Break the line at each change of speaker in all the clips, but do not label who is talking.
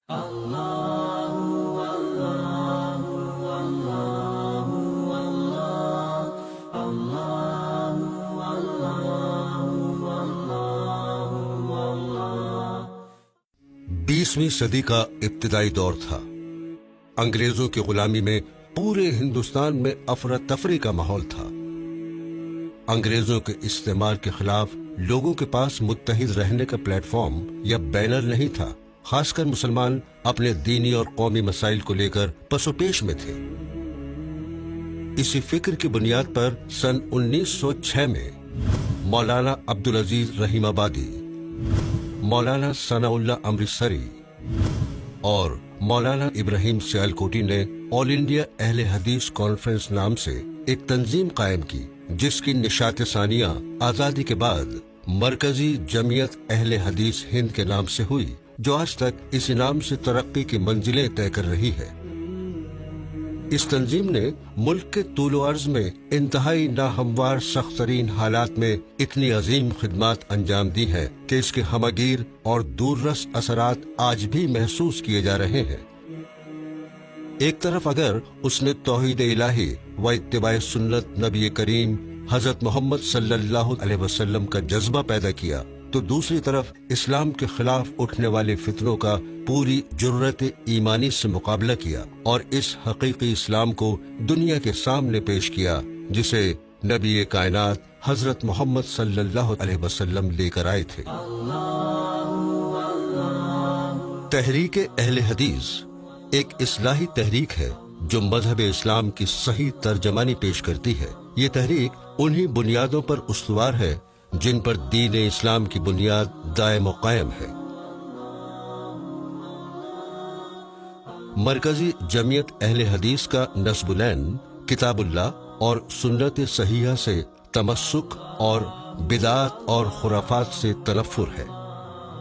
बीसवीं सदी का इब्तिदाई दौर था। अंग्रेजों की गुलामी में पूरे हिंदुस्तान में अफरा तफरी का माहौल था। अंग्रेजों के इस्तेमाल के खिलाफ लोगों के पास मुत्तहिद रहने का प्लेटफॉर्म या बैनर नहीं था। खासकर मुसलमान अपने दीनी और कौमी मसाइल को लेकर पसोपेश में थे। इसी फिक्र की बुनियाद पर सन 1906 में मौलाना अब्दुल अजीज रहीमाबादी, मौलाना सनाउल्लाह अमृतसरी और मौलाना इब्राहिम सियालकोटी ने ऑल इंडिया अहले हदीस कॉन्फ्रेंस नाम से एक तंजीम कायम की, जिसकी निशात सानिया आजादी के बाद मरकजी जमीयत अहले हदीस हिंद के नाम से हुई, जो आज तक इसी नाम से तरक्की की मंजिलें तय कर रही है। इस तंजीम ने मुल्क के तूलो अर्ज में इंतहाई नाहमवार सख्त तरीन हालात में इतनी अजीम खिदमात अंजाम दी है कि इसके हमगीर और दूररस असरात आज भी महसूस किए जा रहे हैं। एक तरफ अगर उसने तौहीद इलाही व इत्तिबाए सुन्नत नबी करीम हजरत मोहम्मद सल्लल्लाहु अलैहि वसल्लम का जज्बा पैदा किया, तो दूसरी तरफ इस्लाम के खिलाफ उठने वाले फितनों का पूरी जुर्रत ईमानी से मुकाबला किया और इस हकीकी इस्लाम को दुनिया के सामने पेश किया, जिसे नबी कायनात हजरत मोहम्मद सल्लल्लाहु अलैहि वसल्लम लेकर आए थे। तहरीक अहले हदीस एक इस्लाही तहरीक है जो मजहब इस्लाम की सही तर्जमानी पेश करती है। ये तहरीक उन्हीं बुनियादों पर उस्तवार है जिन पर दीन इस्लाम की बुनियाद दायम कायम है। मरकजी जमीयत अहले हदीस का नस्बुलैन किताबुल्लाह और सुन्नत सहीहा से तमस्सुक और बिदात और खुराफात से तनफ्फुर है।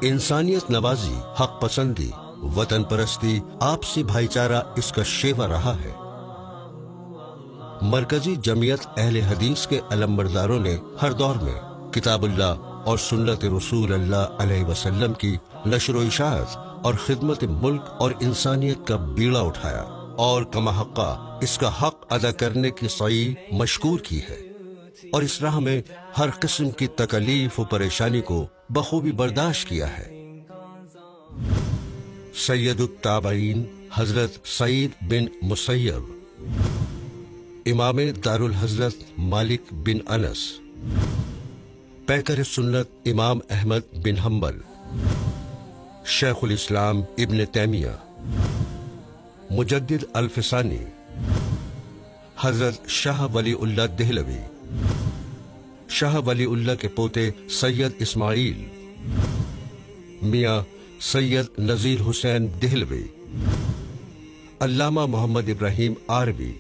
इंसानियत नवाजी, हक पसंदी, वतन परस्ती, आपसी भाईचारा इसका शेवा रहा है। मरकजी जमीयत अहले हदीस के अलमबरदारों ने हर दौर में किताबुल्लाह और सुन्नत रसूल अल्लाह अलैहि वसल्लम की नशर व इशाअत और खिदमत मुल्क और इंसानियत का बीड़ा उठाया और कमा हक्का इसका हक अदा करने की सही मशकूर की है और इस राह में हर किस्म की तकलीफ व परेशानी को बखूबी बर्दाश्त किया है। सैयदुत ताबईन हजरत सईद बिन मुसय्यब, इमाम दारुल हजरत मालिक बिन अनस, पैकर सुन्नत इमाम अहमद बिन हम्बल, शेखुल इस्लाम इब्न तैमिया, मुजद्दिद अल-फिसानी, हजरत शाह वलीउल्लाह देहलवी, शाह वलीउल्लाह के पोते सैयद इस्माइल, मियाँ सैयद नजीर हुसैन देहलवी, अल्लामा मोहम्मद इब्राहिम आरवी,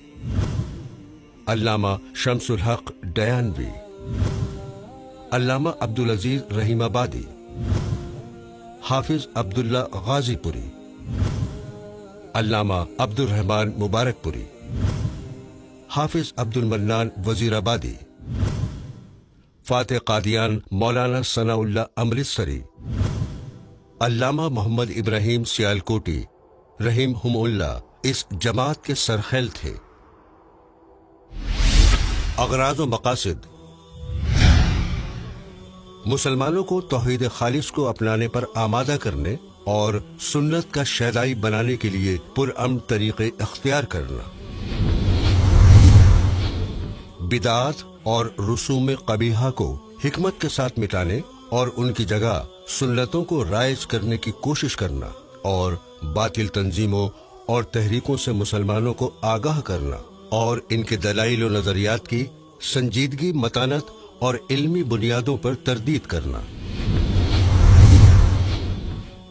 अल्लामा शम्सुल हक डयानवी, अल्लामा अब्दुल अजीज रहीमाबादी, हाफिज अब्दुल्ला गाजीपुरी, अल्लामा अब्दुल रहमान मुबारकपुरी, हाफिज अब्दुल मन्नान वजीराबादी, फातेह कादियान मौलाना सनाउल्लाह अमृतसरी, अल्लामा मोहम्मद इब्राहिम सियालकोटी रहीमहुमुल्लाह इस जमात के सरखेल थे। अगराज़ व मकासिद मुसलमानों को तौहीद खालिस को अपनाने पर आमादा करने और सुन्नत का शैदाई बनाने के लिए पुरअमन तरीके इख्तियार करना, बिदात और रसूम कबीहा को हिकमत के साथ मिटाने और उनकी जगह सुन्नतों को राइज करने की कोशिश करना और बातिल तंजीमों और तहरीकों से मुसलमानों को आगाह करना और इनके दलाइल व नजरियात की संजीदगी, मतानत और इल्मी बुनियादों पर तरदीद करना,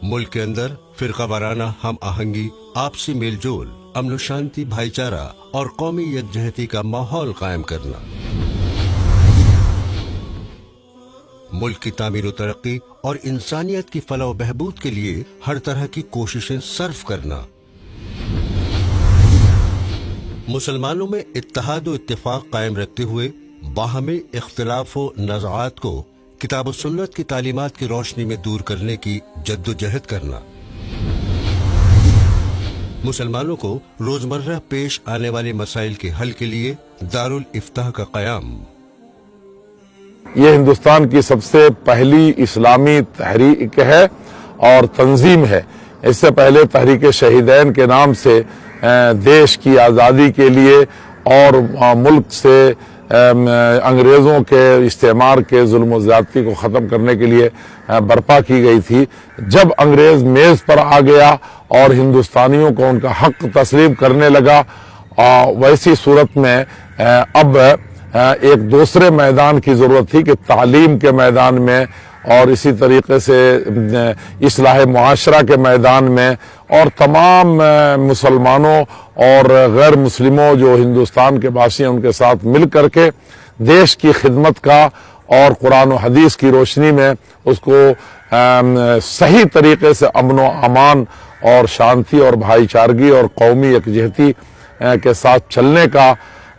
मुल्क के अंदर फिरका वाराना हम आहंगी, आपसी मेलजोल, अमन शांति, भाईचारा और कौमी यकजहती का माहौल कायम करना, मुल्क की तामीर व तरक्की और इंसानियत की फलाह व बहबूद के लिए हर तरह की कोशिशें सर्फ करना, मुसलमानों में इत्तेहाद व इत्तेफाक कायम रखते हुए बाहमी इख्तिलाफ व नज़ाआत को किताब व सुन्नत की तालीमात की रोशनी में दूर करने की जद्दोजहद करना, मुसलमानों को रोजमर्रा पेश आने वाले मसाइल के हल के लिए दारुल इफ्ताह का क़याम।
ये हिंदुस्तान की सबसे पहली इस्लामी तहरीक है और तंजीम है। इससे पहले तहरीक शहीदैन के नाम से देश की आज़ादी के लिए और मुल्क से अंग्रेज़ों के इस्तेमार के जुल्म ज़्यादती को ख़त्म करने के लिए बर्पा की गई थी। जब अंग्रेज़ मेज़ पर आ गया और हिंदुस्तानियों को उनका हक़ तस्लीम करने लगा, वैसी सूरत में अब एक दूसरे मैदान की ज़रूरत थी कि तालीम के मैदान में और इसी तरीके से इस्लाह मुआशरा के मैदान में और तमाम मुसलमानों और गैर मुस्लिमों जो हिंदुस्तान के वासी हैं उनके साथ मिल करके देश की खिदमत का और कुरान और हदीस की रोशनी में उसको सही तरीके से अमन व अमान और शांति और भाईचारगी और कौमी यकजहती के साथ चलने का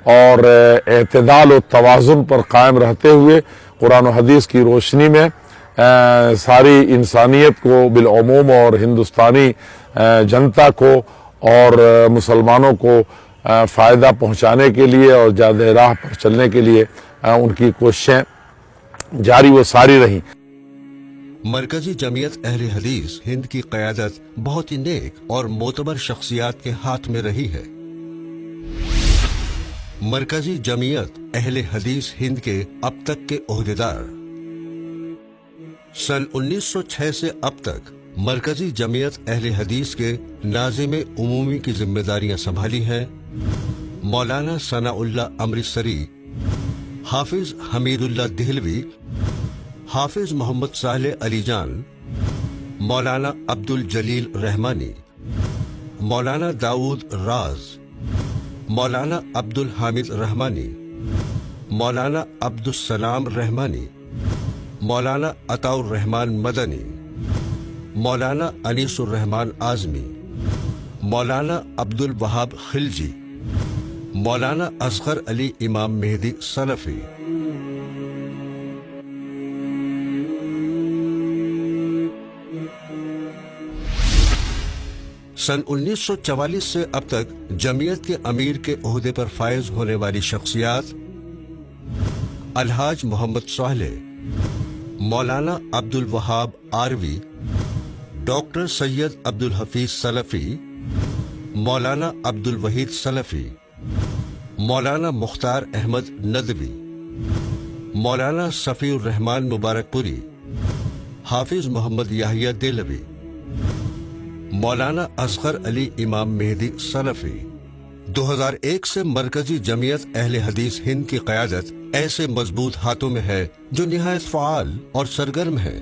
और एतदाल और तवाज़ुन पर कायम रहते हुए कुरान और हदीस की रोशनी में सारी इंसानियत को बिलअमूम और हिंदुस्तानी जनता को और मुसलमानों को फ़ायदा पहुंचाने के लिए और जादे राह पर चलने के लिए उनकी कोशिशें जारी व सारी रहीं।
मरकजी जमीयत अहले हदीस हिंद की क़यादत बहुत ही नेक और मोतबर शख्सियात के हाथ में रही है। मरकजी जमीयत अहले हदीस हिंद के अब तक के ओहदेदार सन 1906 से अब तक मरकजी जमीयत अहले हदीस के नाज़िम उमूमी की जिम्मेदारियां संभाली हैं मौलाना सनाउल्लाह अमृतसरी, हाफिज हमीदुल्लाह देहलवी, हाफिज मोहम्मद सालेह अली जान, मौलाना अब्दुल जलील रहमानी, मौलाना दाऊद राज, मौलाना अब्दुल हामिद रहमानी, मौलाना अब्दुल सलाम रहमानी, मौलाना अताउर रहमान मदनी, मौलाना अनीसुर रहमान आज़मी, मौलाना अब्दुल वहाब खिलजी, मौलाना असगर अली इमाम मेहदी सलफी। सन 1944 से अब तक जमीयत के अमीर के ओहदे पर फायज होने वाली शख्सियात अलहाज मोहम्मद सालेह, मौलाना अब्दुल वहाब आरवी, डॉक्टर सैयद अब्दुल हफीज सलफी, मौलाना अब्दुल वहीद सलफी, मौलाना मुख्तार अहमद नदवी, मौलाना सफ़ीउर रहमान मुबारकपुरी, हाफिज मोहम्मद याहिया देलवी, मौलाना असगर अली इमाम मेहदी सलफी। 2001 से मरकजी जमीयत अहले हदीस हिंद की क़यादत ऐसे मजबूत हाथों में है जो निहायत फ़आल और सरगर्म है,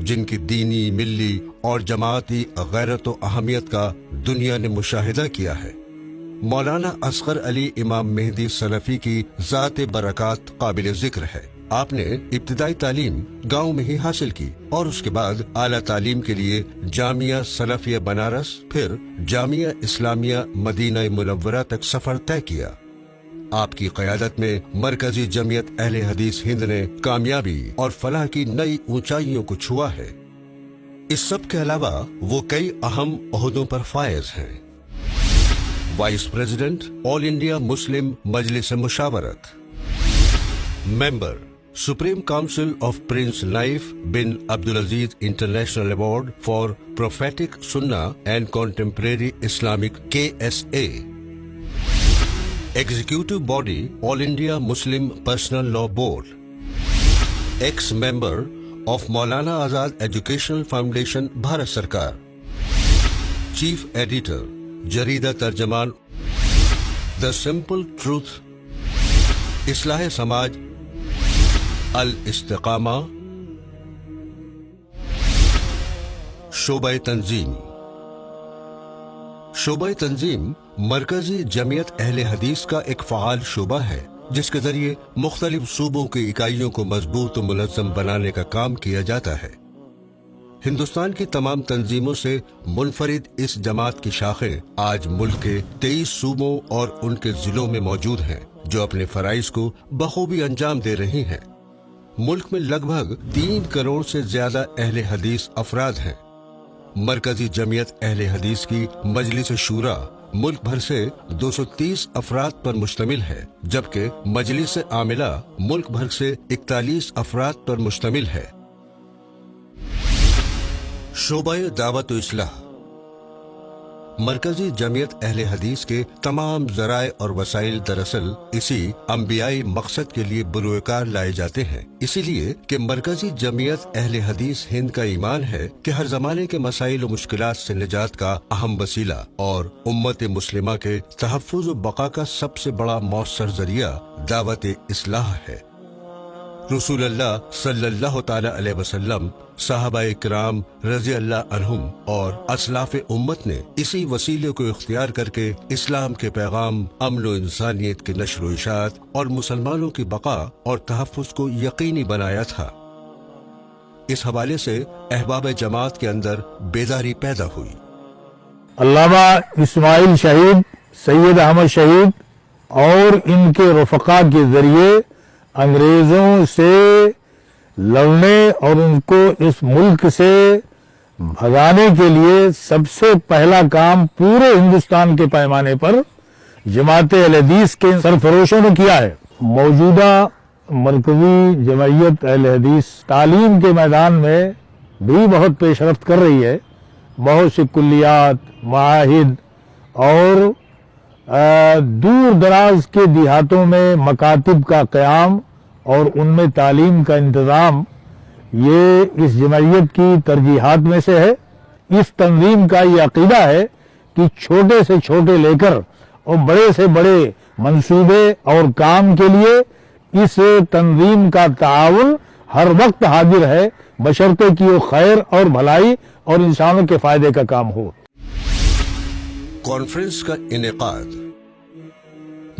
जिनकी दीनी, मिल्ली और जमाती गैरत व अहमियत का दुनिया ने मुशाहिदा किया है। मौलाना असगर अली इमाम मेहदी सलफी की ज़ात बरक़ात काबिल ज़िक्र है। आपने इब्तिदाई तालीम गांव में ही हासिल की और उसके बाद आला तालीम के लिए जामिया सलफिया बनारस, फिर जामिया इस्लामिया मदीना मुनव्वरा तक सफर तय किया। आपकी क़यादत में मरकजी जमीयत अहले हदीस हिंद ने कामयाबी और फलाह की नई ऊंचाइयों को छुआ है। इस सब के अलावा वो कई अहम ओहदों पर फायज हैं। Vice president All India Muslim Majlis Mushawarat, member Supreme Council of Prince Naif bin Abdulaziz International Award for Prophetic Sunnah and Contemporary Islamic KSA, Executive Body All India Muslim Personal Law Board, ex-member of Maulana Azad Educational Foundation Bharat Sarkar, Chief Editor Jarida Tarjaman The Simple Truth, Islah Samaj अल इस्तिकामा, शोबा तंजीम। शोबा तंजीम मरकजी जमीयत अहले हदीस का एक फ़आल शोबा है जिसके जरिए मुख्तलिफ सूबों की इकाइयों को मजबूत और मुनज़्ज़म बनाने का काम किया जाता है। हिंदुस्तान की तमाम तंजीमों से मुनफरिद इस जमात की शाखें आज मुल्क के 23 सूबों और उनके जिलों में मौजूद हैं जो अपने फराइज को बखूबी अंजाम दे रही हैं। मुल्क में लगभग 3 करोड़ से ज्यादा अहले हदीस अफराद हैं। मरकजी जमीयत अहले हदीस की मजलिस शूरा मुल्क भर से 230 अफराद पर मुश्तमिल है, जबकि मजलिस आमिला मुल्क भर से 41 अफराद पर मुश्तमिल है। शोबाए दावत इस्लाह मरकजी जमीयत अहले हदीस के तमाम ज़राए और वसाइल दरअसल इसी अंबियाई मकसद के लिए बुरुएकार लाए जाते हैं। इसीलिए कि मरकजी जमीयत अहले हदीस हिंद का ईमान है कि हर जमाने के मसाइल और मुश्किलात से निजात का अहम वसीला और उम्मत मुस्लिमा के तहफ़्फ़ुज़ व बका का सबसे बड़ा मौसर जरिया दावत इस्लाह है। रसूलुल्लाह सल्लल्लाहु ताला अलैहि वसल्लम, सहाबाए किराम रज़ी अल्लाह अन्हुम और असलाफ उम्मत ने इसी वसीले को इख्तियार करके इस्लाम के पैगाम, अमन व इंसानियत की नश्र व इशाअत और मुसलमानों की बका और तहफ़्फ़ुज़ को यकीनी बनाया था। इस हवाले से अहबाब जमात के अंदर बेदारी पैदा हुई।
अल्लामा इस्माइल शहीद, सैयद अहमद शहीद और इनके रफ़क़ा के जरिए अंग्रेजों से लड़ने और उनको इस मुल्क से भगाने के लिए सबसे पहला काम पूरे हिंदुस्तान के पैमाने पर जमात अहले हदीस के सरफरोशों ने किया है। मौजूदा मरकजी जमयत अहले हदीस तालीम के मैदान में भी बहुत पेशरफ्त कर रही है। बहुत सी कुल्लियात, माहिद और दूर दराज के देहातों में मकातिब का क़याम और उनमें तालीम का इंतज़ाम, ये इस जमयत की तरजीहात में से है। इस तंजीम का ये अकीदा है कि छोटे से छोटे लेकर और बड़े से बड़े मंसूबे और काम के लिए इस तंजीम का ताउन हर वक्त हाजिर है, बशर्ते कि वो खैर और भलाई और इंसानों के फायदे का काम हो।
कॉन्फ्रेंस का इनेकाद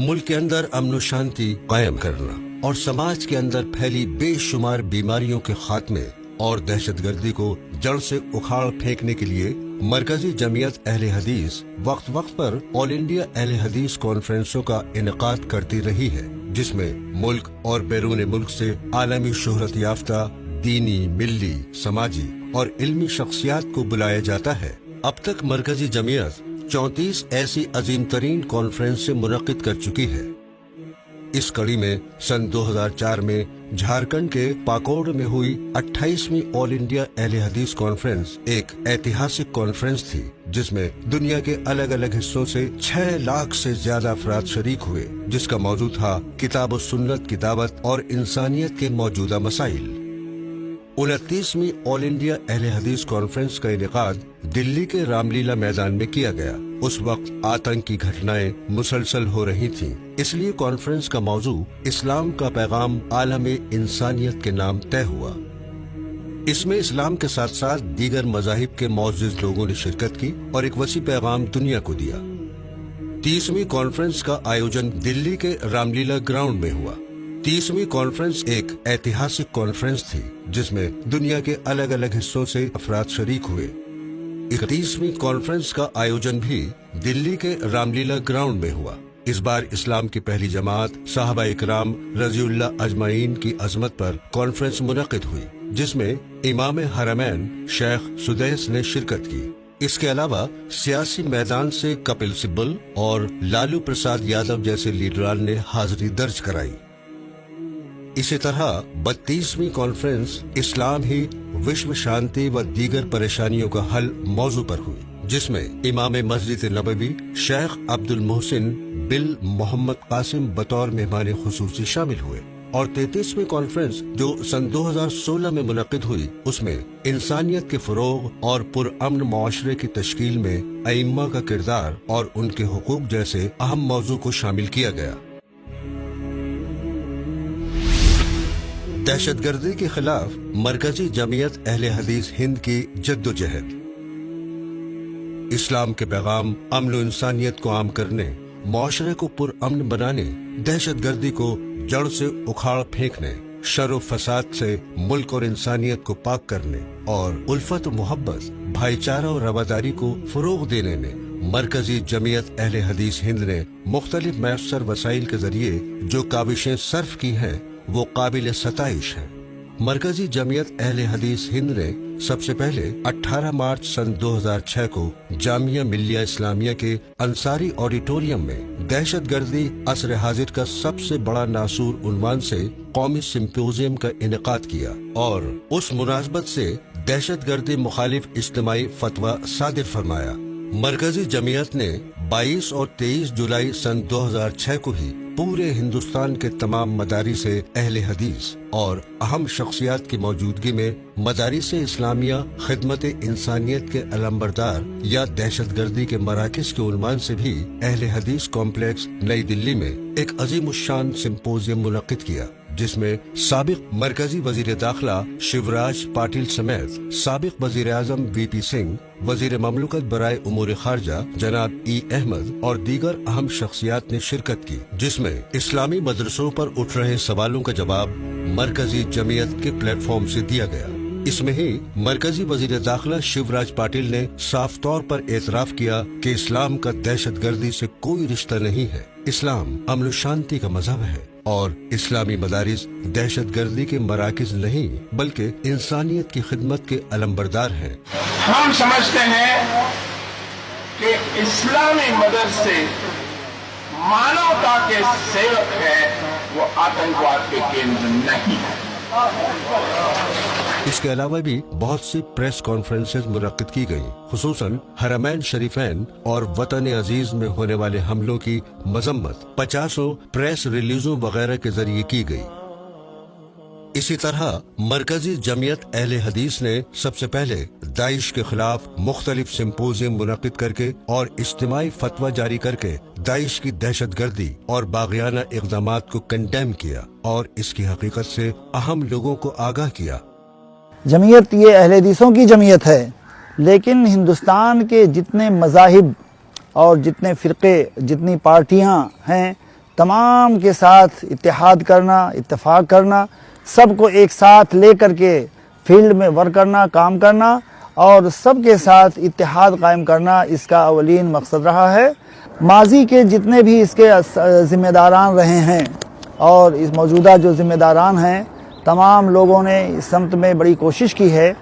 मुल्क के अंदर अमन व शांति कायम करना और समाज के अंदर फैली बेशुमार बीमारियों के खात्मे और दहशतगर्दी को जड़ से उखाड़ फेंकने के लिए मरकजी जमीयत अहले हदीस वक्त वक्त पर ऑल इंडिया अहले हदीस कॉन्फ्रेंसों का इनेकाद करती रही है, जिसमें मुल्क और बैरून मुल्क से आलमी शोहरत याफ्ता दीनी, मिल्ली, समाजी और इल्मी शख्सियात को बुलाया जाता है। अब तक मरकजी जमीयत 34 ऐसी अजीम तरीन कॉन्फ्रेंस से मुनक्किद कर चुकी है। इस कड़ी में सन 2004 में झारखंड के पाकोड़ में हुई 28वीं ऑल इंडिया अहले हदीस कॉन्फ्रेंस एक ऐतिहासिक कॉन्फ्रेंस थी, जिसमें दुनिया के अलग अलग हिस्सों से 6 लाख से ज्यादा अफराद शरीक हुए, जिसका मौजू था किताब व सुन्नत की दावत और इंसानियत के मौजूदा मसाइल। 29वीं ऑल इंडिया अहले हदीस कॉन्फ्रेंस का इनेकाद दिल्ली के रामलीला मैदान में किया गया। उस वक्त आतंकी घटनाएं मुसलसल हो रही थीं, इसलिए कॉन्फ्रेंस का मौजू इस्लाम का पैगाम आलमे इंसानियत के नाम तय हुआ। इसमें इस्लाम के साथ साथ दीगर मज़ाहिब के मौजूद लोगों ने शिरकत की और एक वसी पैगाम दुनिया को दिया। 30वीं कॉन्फ्रेंस का आयोजन दिल्ली के रामलीला ग्राउंड में हुआ। 30वीं कॉन्फ्रेंस एक ऐतिहासिक कॉन्फ्रेंस थी, जिसमें दुनिया के अलग अलग हिस्सों से अफराद शरीक हुए। 31वीं कॉन्फ्रेंस का आयोजन भी दिल्ली के रामलीला ग्राउंड में हुआ। इस बार इस्लाम की पहली जमात सहाबाए किराम रज़ियल्लाहु अजमईन की अजमत पर कॉन्फ्रेंस मुनक्किद हुई, जिसमें इमाम हरमैन शेख सुदैस ने शिरकत की। इसके अलावा सियासी मैदान से कपिल सिब्बल और लालू प्रसाद यादव जैसे लीडरान ने हाजिरी दर्ज कराई। इसी तरह 32वीं कॉन्फ्रेंस इस्लाम ही विश्व शांति व दीगर परेशानियों का हल मौजू पर हुई, जिसमें इमाम मस्जिद नबवी शेख अब्दुल मोहसिन बिल मोहम्मद कासिम बतौर मेहमान खुसूसी शामिल हुए। और 33वीं कॉन्फ्रेंस जो सन 2016 में मुनक्किद हुई, उसमें इंसानियत के फरोग और पुरअमन मुआशरे की तश्कील में अइम्मा का किरदार और उनके हुकूक जैसे अहम मौजू को शामिल किया गया। दहशतगर्दी के खिलाफ मरकजी जमीयत अहले हदीस हिंद की जद्दोजहद। इस्लाम के पैगाम अमन व इंसानियत को आम करने, मुआशरे को पुरअमन बनाने, दहशतगर्दी को जड़ से उखाड़ फेंकने, शर व फसाद से मुल्क और इंसानियत को पाक करने और उल्फत व मोहब्बत, भाईचारा और रवादारी को फरोग देने में मरकजी जमीयत अहले हदीस हिंद ने मुख्तलिफ मैसर वसाइल के जरिए जो काविशें सर्फ की हैं, वो काबिल सताइश है। मरकजी जमीयत अहले हदीस हिंद ने सबसे पहले 18 मार्च सन 2006 को जामिया मिल्लिया इस्लामिया के अंसारी ऑडिटोरियम में दहशतगर्दी असर हाजिर का सबसे बड़ा नासूर उन्वान से कौमी सिंपोजियम का इनेकाद किया और उस मुनासबत से दहशतगर्दी मुखालिफ इज्तिमाई फतवा सादिर फरमाया। मरकजी जमीयत ने 22 और 23 जुलाई सन 2006 को ही पूरे हिंदुस्तान के तमाम मदारिस अहले हदीस और अहम शख्सियात की मौजूदगी में मदारिस इस्लामिया खिदमत इंसानियत के अलंबरदार या दहशतगर्दी के मराकज के उन्वान से भी अहले हदीस कॉम्प्लेक्स नई दिल्ली में एक अजीमुश्शान सिंपोजियम मुनक्किद किया, जिसमें साबिक मरकजी वजीर दाखिला शिवराज पाटिल समेत साबिक वजीर आजम वीपी सिंह, वजीर ममलुकत बराए उमूर खारजा जनाब ई अहमद और दीगर अहम शख्सियात ने शिरकत की, जिसमें इस्लामी मदरसों पर उठ रहे सवालों का जवाब मरकजी जमीयत के प्लेटफॉर्म से दिया गया। इसमें ही मरकजी वजीर दाखिला शिवराज पाटिल ने साफ तौर पर एतराफ किया कि इस्लाम का दहशतगर्दी से कोई रिश्ता नहीं है। इस्लाम अमन शांति का मजहब है और इस्लामी मदारिस दहशतगर्दी के मराकिज नहीं बल्कि इंसानियत की खिदमत के अलंबरदार हैं।
हम समझते हैं कि इस्लामी मदरसे मानवता के सेवक है, वो आतंकवाद के केंद्र नहीं है।
इसके अलावा भी बहुत सी प्रेस कॉन्फ्रेंसेस मुनक्किद की गयी, खुसूसन हरमैन शरीफैन और वतन अजीज में होने वाले हमलों की मजम्मत 50 प्रेस रिलीजों वगैरह के जरिए की गई। इसी तरह मरकजी जमीयत अहले हदीस ने सबसे पहले दाइश के खिलाफ मुख्तलिफ सिंपोजियम मुनक्किद करके और इज्तिमाई फतवा जारी करके दाइश की दहशतगर्दी और बागियाना इक़दामात को कंडेम किया और इसकी हकीकत से अहम लोगों को आगाह किया।
जमीयत ये अहले हदीसों की जमीयत है, लेकिन हिंदुस्तान के जितने मज़ाहिब और जितने फ़िरक़े, जितनी पार्टियां हैं, तमाम के साथ इत्तेहाद करना, इत्तेफाक करना, सबको एक साथ ले कर के फील्ड में वर्क करना, काम करना और सबके साथ इत्तेहाद कायम करना, इसका अवलीन मकसद रहा है। माजी के जितने भी इसके ज़िम्मेदारान रहे हैं और इस मौजूदा जो ज़िम्मेदारान हैं, तमाम लोगों ने इस समत में बड़ी कोशिश की है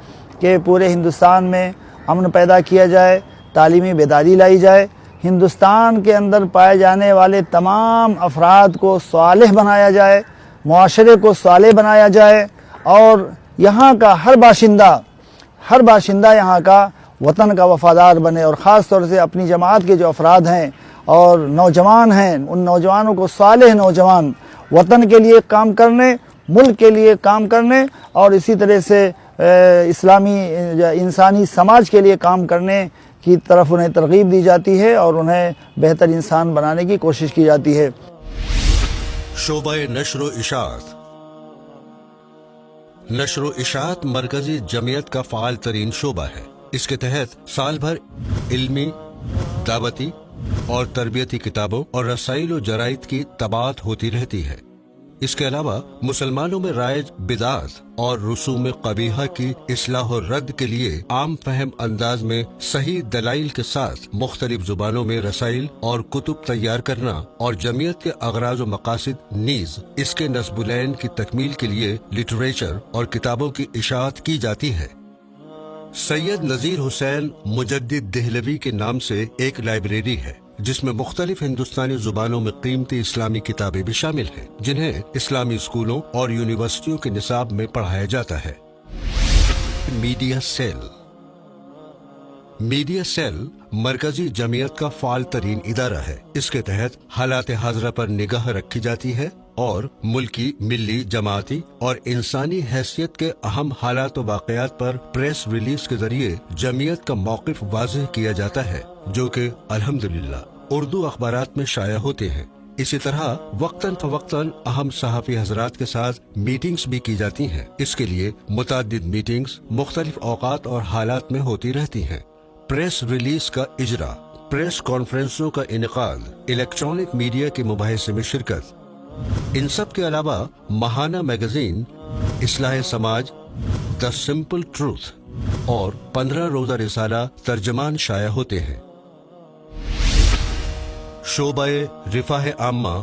कि पूरे हिंदुस्तान में अमन पैदा किया जाए, तालीमी बेदारी लाई जाए, हिंदुस्तान के अंदर पाए जाने वाले तमाम अफराद को सालेह बनाया जाए, मुआशरे को सालेह बनाया जाए और यहाँ का हर बाशिंदा यहाँ का वतन का वफ़ादार बने और ख़ास तौर से अपनी जमात के जो अफराद हैं और नौजवान हैं, उन नौजवानों को सालेह नौजवान वतन के लिए काम करने, मुल्क के लिए काम करने और इसी तरह से इस्लामी इंसानी समाज के लिए काम करने की तरफ उन्हें तरगीब दी जाती है और उन्हें बेहतर इंसान बनाने की कोशिश की जाती है।
शोबा नशर इशाअत। नशर इशाअत मरकजी जमीयत का फ़ाल तरीन शोबा है। इसके तहत साल भर इल्मी, दावती और तरबियती किताबों और रसाइल व जराइद की तबात होती रहती है। इसके अलावा मुसलमानों में राइज बिदात और रसूम कबीहा की इस्लाह और रद्द के लिए आम फहम अंदाज में सही दलाइल के साथ मुख्तलिफ जुबानों में रसाइल और कुतुब तैयार करना और जमीयत के अगराज व मकासिद नीज इसके नस्बुलैन की तकमील के लिए लिटरेचर और किताबों की इशाअत की जाती है। सैयद नजीर हुसैन मुजद्दिद देहलवी के नाम से एक लाइब्रेरी है जिसमें मुख्तलिफ हिंदुस्तानी जुबानों में कीमती इस्लामी किताबें भी शामिल हैं, जिन्हें इस्लामी स्कूलों और यूनिवर्सिटियों के निसाब में पढ़ाया जाता है। Media cell. मीडिया सेल मरकजी जमीयत का फाल तरीन इदारा है। इसके तहत हालात हाजरा पर निगाह रखी जाती है और मुल्की, मिली, जमाती और इंसानी हैसियत के अहम हालात व वाक़यात पर प्रेस रिलीज के जरिए जमीयत का मौक़िफ़ वाज़ेह किया जाता है, जो कि अल्हम्दुलिल्लाह उर्दू अखबारात में शाया होते हैं। इसी तरह वक्तन फवक्तन अहम सहाफ़ी हजरात के साथ मीटिंग्स भी की जाती हैं। इसके लिए मुतअद्दिद मीटिंग्स मुख्तलिफ औक़ात और हालात में होती रहती हैं। प्रेस रिलीज का इजरा, प्रेस कॉन्फ्रेंसों का इनेकाद, इलेक्ट्रॉनिक मीडिया के मुबाहिसे में शिरकत, इन सब के अलावा महाना मैगजीन, इस्लाह समाज, द सिंपल ट्रूथ और 15 रोजा रिसाला तर्जमान शाया होते हैं। शोबाए रिफाह आम्मा।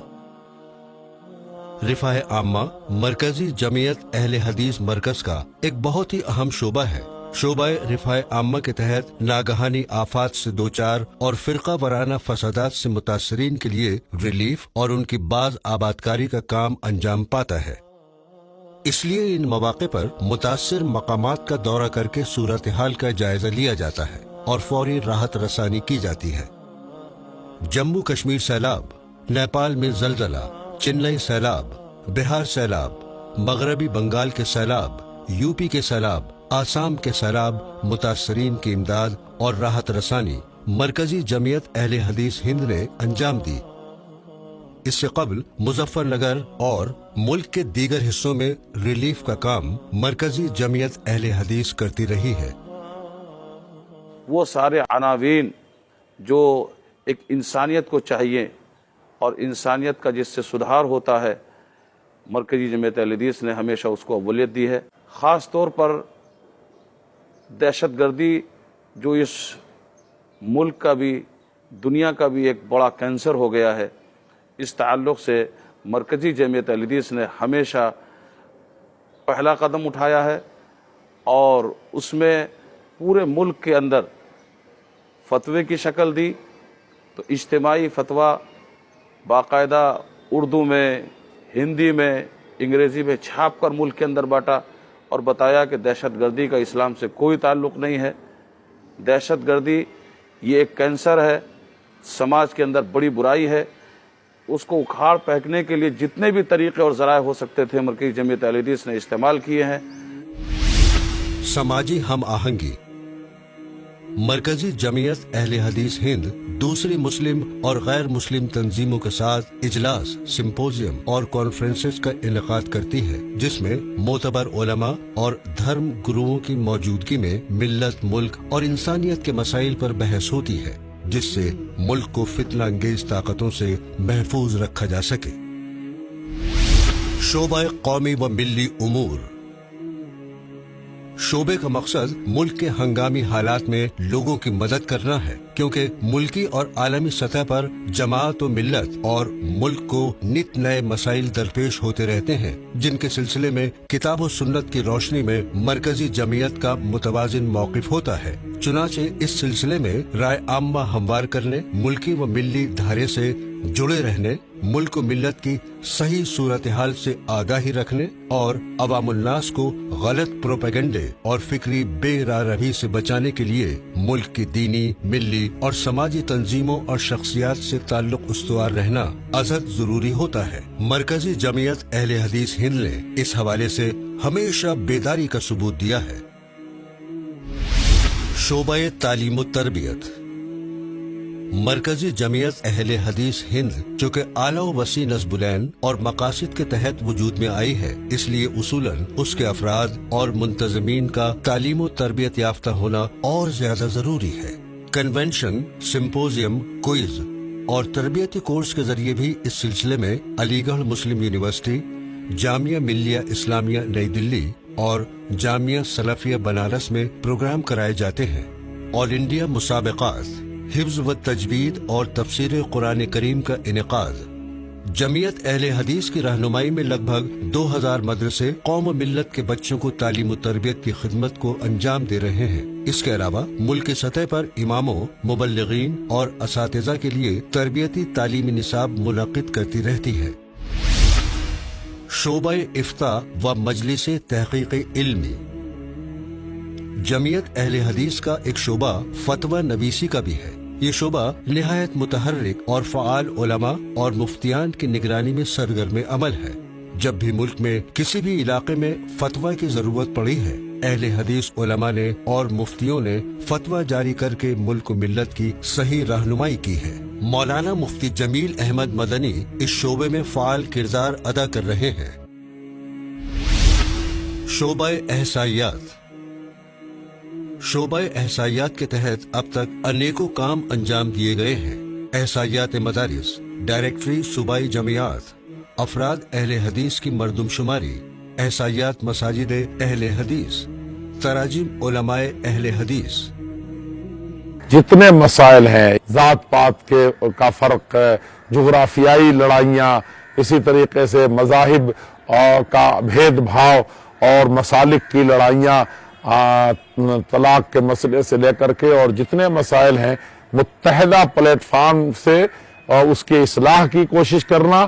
रिफाह आम्मा मरकजी जमीयत अहले हदीस मरकज का एक बहुत ही अहम शोबा है। शोबा रिफाए आम्मा के तहत नागहानी आफात से दो चार और फिरका वराना फसादात से मुतासरीन के लिए रिलीफ और उनकी बाज आबादकारी का काम अंजाम पाता है। इसलिए इन मौके पर मुतासिर मकामात का दौरा करके सूरत हाल का जायजा लिया जाता है और फौरी राहत रसानी की जाती है। जम्मू कश्मीर सैलाब, नेपाल में जलजला, चेन्नई सैलाब, बिहार सैलाब, मगरबी बंगाल के सैलाब, यूपी के सैलाब, आसाम के सैलाब, मुतासरीन की इमदाद और राहत रसानी मरकजी जमीयत अहले हदीस हिंद ने अंजाम दी। इससे कबल मुजफ्फरनगर और मुल्क के दीगर हिस्सों में रिलीफ का काम मरकजी जमीयत अहले हदीस करती रही है।
वो सारे अनावीन जो एक इंसानियत को चाहिए और इंसानियत का जिससे सुधार होता है, मरकजी जमीयत अहले हदीस ने हमेशा उसको अव्वलियत दी है। ख़ास तौर पर दहशतगर्दी जो इस मुल्क का भी दुनिया का भी एक बड़ा कैंसर हो गया है, इस ताल्लुक़ से मरकजी जमीयत अहले हदीस ने हमेशा पहला कदम उठाया है और उसमें पूरे मुल्क के अंदर फतवे की शक्ल दी। तो इज्तिमाई फतवा बाकायदा उर्दू में, हिंदी में, अंग्रेज़ी में छाप कर मुल्क के अंदर बांटा और बताया कि दहशतगर्दी का इस्लाम से कोई ताल्लुक़ नहीं है। दहशतगर्दी ये एक कैंसर है, समाज के अंदर बड़ी बुराई है। उसको उखाड़ फेंकने के लिए जितने भी तरीक़े और ज़राए हो सकते थे मरकज़ी जमीयत अहले हदीस ने इस्तेमाल किए हैं।
समाजी हम आहंगी। मरकजी जमीयत अहले हदीस हिंद दूसरी मुस्लिम और गैर मुस्लिम तंजीमों के साथ इजलास, सिंपोजियम और कॉन्फ्रेंसेस का इनेकाद करती है, जिसमें मोतबर उलमा और धर्म गुरुओं की मौजूदगी में मिल्लत, मुल्क और इंसानियत के मसाइल पर बहस होती है, जिससे मुल्क को फितना अंगेज ताकतों से महफूज रखा जा सके। शोबा कौमी व मिल्ली उमूर। शोबे का मकसद मुल्क के हंगामी हालात में लोगों की मदद करना है, क्योंकि मुल्की और आलमी सतह पर जमात व मिल्लत और मुल्क को नित नए मसाइल दरपेश होते रहते हैं, जिनके सिलसिले में किताब और सुन्नत की रोशनी में मरकजी जमीयत का मुतवाजिन मौक़िफ होता है। चुनाचे इस सिलसिले में राय आम्मा हमवार करने, मुल्की व मिल्ली धारे से जुड़े रहने, मुल्क व मिल्लत की सही सूरत हाल से आगाही रखने और अवामुन्नास को गलत प्रोपेगेंडे और फिक्री बेरारवी से बचाने के लिए मुल्क की दीनी, मिल्ली और समाजी तंजीमों और शख्सियात से ताल्लुक उस्तवार रहना अज़द जरूरी होता है। मरकजी जमीयत अहले हदीस हिंद ने इस हवाले से हमेशा बेदारी का सबूत दिया है। शोबा तालीम व तरबियत। मरकजी जमीयत अहले हदीस हिंद चूँकि आला व वसी नस्बुलैन और मकासिद के तहत वजूद में आई है, इसलिए उसूलन उसके अफराद और मुंतजमीन का तालीम व तरबियत याफ्ता होना और ज्यादा जरूरी है। कन्वेंशन, सिंपोजियम, क्विज और तरबियती कोर्स के जरिए भी इस सिलसिले में अलीगढ़ मुस्लिम यूनिवर्सिटी, जामिया मिल्लिया इस्लामिया नई दिल्ली और जामिया सलाफिया बनारस में प्रोग्राम कराए जाते हैं। ऑल इंडिया मुसाबकात, हिफ्ज़ व तजवीद और तफसीर कुरान करीम का इनेकाद। जमीयत अहले हदीस की रहनुमाई में लगभग 2000 मदरसे कौम व मिल्लत के बच्चों को तालीम व तरबियत की खिदमत को अंजाम दे रहे हैं। इसके अलावा मुल्क की सतह पर इमामों, मुबल्लिगीन और असातिज़ा के लिए तरबियती तालीमी निसाब मुनक़िद करती रहती है। शोबा इफ्ता व मजलिस तहक़ीक़ इल्मी। जमीयत अहले हदीस का एक शोबा फतवा नवीसी का भी है। ये शोबा निहायत मुतहर्रिक और फ़आल उलमा और मुफ्तियान की निगरानी में सरगर्म अमल है। जब भी मुल्क में किसी भी इलाके में फतवा की जरूरत पड़ी है, अहले हदीस उलमा ने और मुफ्तियों ने फतवा जारी करके मुल्क व मिल्लत की सही रहनुमाई की है। मौलाना मुफ्ती जमील अहमद मदनी इस शोबे में फ़आल किरदार अदा कर रहे हैं। शोबा एहसाइयात। शोबा एहसाइयात के तहत अब तक अनेकों काम अंजाम दिए गए हैं। एहसाइयात मदारिस, डायरेक्टरी सूबाई जमियात, अफराद अहले हदीस की मरदमशुमारी, एहसाइयात मसाजिद अहले हदीस, तराजिम उलमाए अहले हदीस।
जितने मसाइल हैं, जात पात का फर्क, जुग्राफियाई लड़ाइयाँ, इसी तरीके से मज़ाहिब का भेदभाव और मसालिक की लड़ाइयाँ तलाक के मसले से लेकर के और जितने मसाइल हैं मुत्तहदा प्लेटफार्म से उसकी इस्लाह की कोशिश करना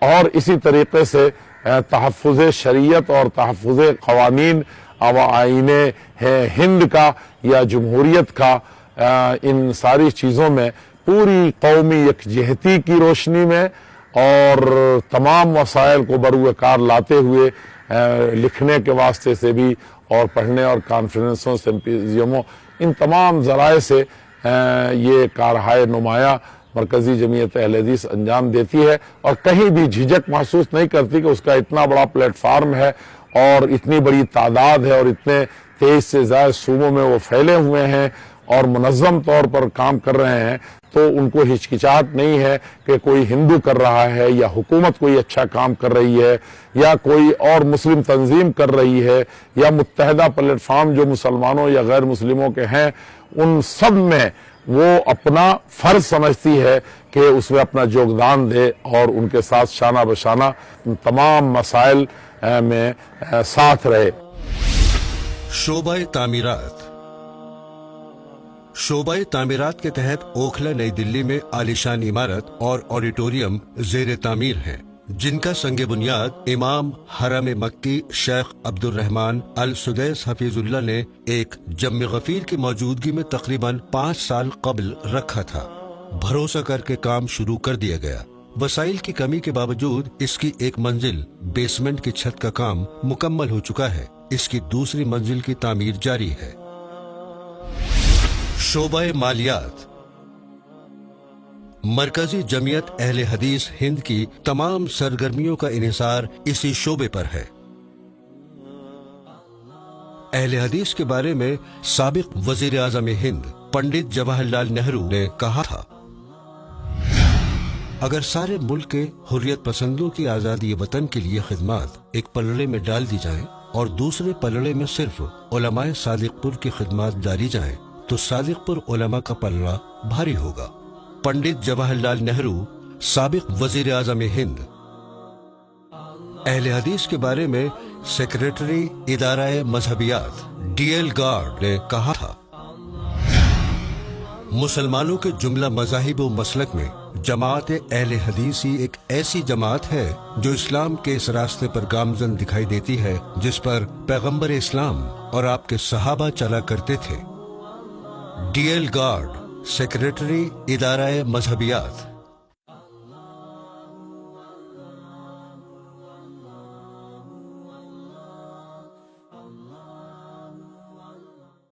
और इसी तरीके से तहफ़्फ़ुज़ शरीयत और तहफ़्फ़ुज़ क़वानीन आईन हिंद का या जमहूरियत का इन सारी चीज़ों में पूरी कौमी यकजहती की रोशनी में और तमाम वसाइल को बरूकार लाते हुए लिखने के वास्ते से भी और पढ़ने और कॉन्फ्रेंसों सिम्पोजियमों इन तमाम ज़राए से ये कारहाय नुमाया मरकज़ी जमीयत अहले हदीस अंजाम देती है और कहीं भी झिझक महसूस नहीं करती कि उसका इतना बड़ा प्लेटफार्म है और इतनी बड़ी तादाद है और इतने 23 से ज़्यादा सूबों में वो फैले हुए हैं और मुनज़्ज़म तौर पर काम कर रहे हैं, तो उनको हिचकिचाहट नहीं है कि कोई हिंदू कर रहा है या हुकूमत कोई अच्छा काम कर रही है या कोई और मुस्लिम तंजीम कर रही है या मुत्तहदा प्लेटफार्म जो मुसलमानों या गैर मुस्लिमों के हैं उन सब में वो अपना फर्ज समझती है कि उसमें अपना योगदान दे और उनके साथ शाना बशाना तमाम मसाइल में साथ रहे।
शोबा तामीरात। शोबा तामीरात के तहत ओखला नई दिल्ली में आलीशान इमारत और ऑडिटोरियम ज़ेर तामीर हैं, जिनका संगे बुनियाद इमाम हरम मक्की शेख अब्दुल रहमान अल सुदैस हफीजुल्लाह ने एक जम्मे गफीर की मौजूदगी में तकरीबन 5 साल कबल रखा था। भरोसा करके काम शुरू कर दिया गया। वसाइल की कमी के बावजूद इसकी एक मंजिल बेसमेंट की छत का काम मुकम्मल हो चुका है। इसकी दूसरी मंजिल की तामीर जारी है। शोबा मालियात। मरकजी जमीयत अहले हदीस हिंद की तमाम सरगर्मियों का इन्हिसार इसी शोबे पर है। अहले हदीस के बारे में साबिक वजीर आज़म हिंद पंडित जवाहरलाल नेहरू ने कहा था, अगर सारे मुल्क के हुर्रियत पसंदों की आज़ादी वतन के लिए खिदमत एक पलड़े में डाल दी जाएं और दूसरे पलड़े में सिर्फ उलमाए सादिकपुर की खिदमत डाली जाएं, तो सादिकपुर उलमा का पलड़ा भारी होगा। पंडित जवाहरलाल नेहरू साबिक वजीर आज़म हिंद। अहले हदीस के बारे में सेक्रेटरी इदारा-ए मजहबियात DL गार्ड ने कहा था, मुसलमानों के जुमला मज़ाहिब व मसलक में जमात अहले हदीस ही एक ऐसी जमात है जो इस्लाम के इस रास्ते पर गामजन दिखाई देती है जिस पर पैगंबर इस्लाम और आपके सहाबा चला करते थे। DL गार्ड, सेक्रेटरी इदारा-ए मजहबियात।